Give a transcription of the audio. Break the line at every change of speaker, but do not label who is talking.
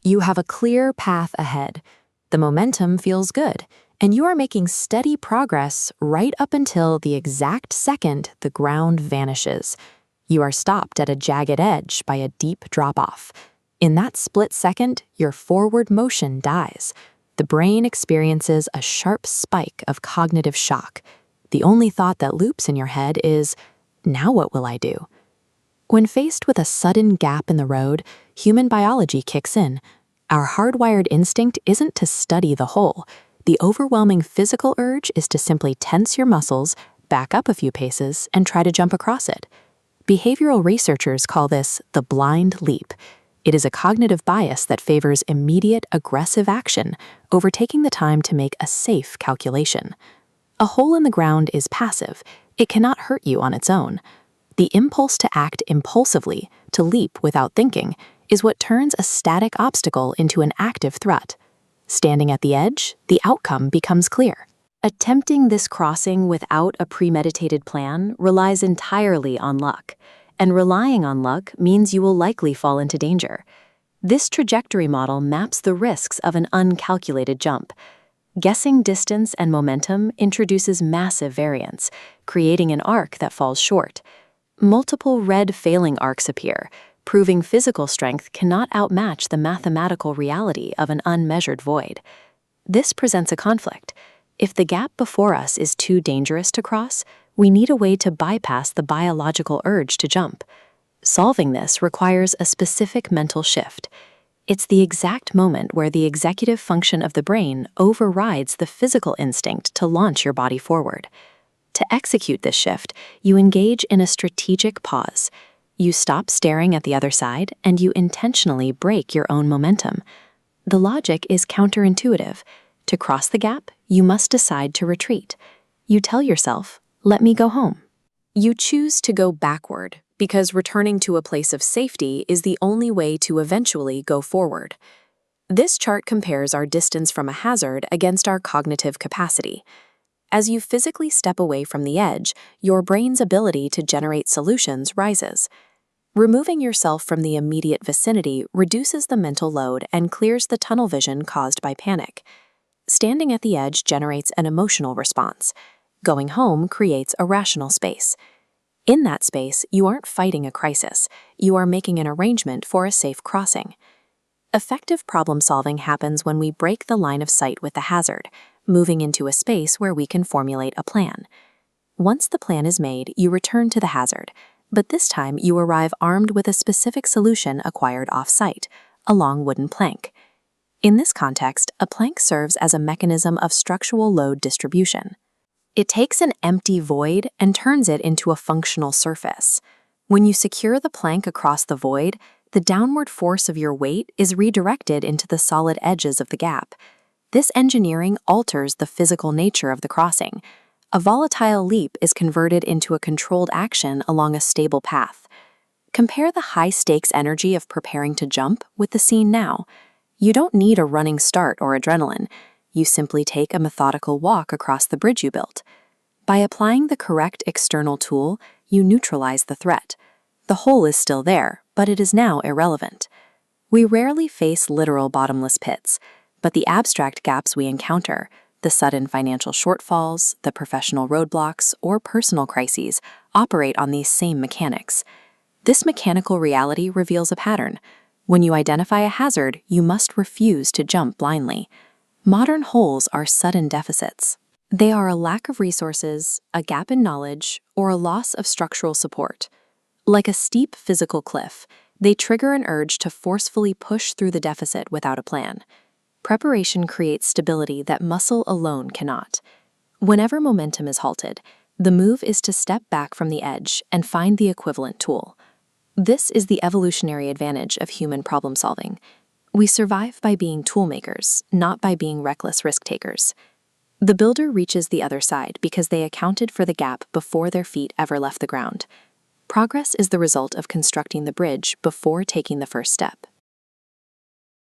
You have a clear path ahead. The momentum feels good, and you are making steady progress right up until the exact second the ground vanishes. You are stopped at a jagged edge by a deep drop-off. In that split second, your forward motion dies. The brain experiences a sharp spike of cognitive shock. The only thought that loops in your head is, now what will I do? When faced with a sudden gap in the road, human biology kicks in. Our hardwired instinct isn't to study the hole. The overwhelming physical urge is to simply tense your muscles, back up a few paces, and try to jump across it. Behavioral researchers call this the blind leap. It is a cognitive bias that favors immediate aggressive action over taking the time to make a safe calculation. A hole in the ground is passive. It cannot hurt you on its own. The impulse to act impulsively, to leap without thinking, is what turns a static obstacle into an active threat. Standing at the edge, the outcome becomes clear. Attempting this crossing without a premeditated plan relies entirely on luck, and relying on luck means you will likely fall into danger. This trajectory model maps the risks of an uncalculated jump. Guessing distance and momentum introduces massive variance, creating an arc that falls short. Multiple red failing arcs appear, proving physical strength cannot outmatch the mathematical reality of an unmeasured void. This presents a conflict. If the gap before us is too dangerous to cross, we need a way to bypass the biological urge to jump. Solving this requires a specific mental shift. It's the exact moment where the executive function of the brain overrides the physical instinct to launch your body forward. To execute this shift, you engage in a strategic pause. You stop staring at the other side, and you intentionally break your own momentum. The logic is counterintuitive. To cross the gap, you must decide to retreat. You tell yourself, "Let me go home." You choose to go backward because returning to a place of safety is the only way to eventually go forward. This chart compares our distance from a hazard against our cognitive capacity. As you physically step away from the edge, your brain's ability to generate solutions rises. Removing yourself from the immediate vicinity reduces the mental load and clears the tunnel vision caused by panic. Standing at the edge generates an emotional response. Going home creates a rational space. In that space, you aren't fighting a crisis. You are making an arrangement for a safe crossing. Effective problem-solving happens when we break the line of sight with the hazard, moving into a space where we can formulate a plan. Once the plan is made, you return to the hazard, but this time you arrive armed with a specific solution acquired off-site, a long wooden plank. In this context, a plank serves as a mechanism of structural load distribution. It takes an empty void and turns it into a functional surface. When you secure the plank across the void, the downward force of your weight is redirected into the solid edges of the gap. This engineering alters the physical nature of the crossing. A volatile leap is converted into a controlled action along a stable path. Compare the high-stakes energy of preparing to jump with the scene now. You don't need a running start or adrenaline. You simply take a methodical walk across the bridge you built. By applying the correct external tool, you neutralize the threat. The hole is still there, but it is now irrelevant. We rarely face literal bottomless pits, but the abstract gaps we encounter, the sudden financial shortfalls, the professional roadblocks, or personal crises, operate on these same mechanics. This mechanical reality reveals a pattern. When you identify a hazard, you must refuse to jump blindly. Modern holes are sudden deficits. They are a lack of resources, a gap in knowledge, or a loss of structural support. Like a steep physical cliff, they trigger an urge to forcefully push through the deficit without a plan. Preparation creates stability that muscle alone cannot. Whenever momentum is halted, the move is to step back from the edge and find the equivalent tool. This is the evolutionary advantage of human problem solving. We survive by being toolmakers, not by being reckless risk-takers. The builder reaches the other side because they accounted for the gap before their feet ever left the ground. Progress is the result of constructing the bridge before taking the first step.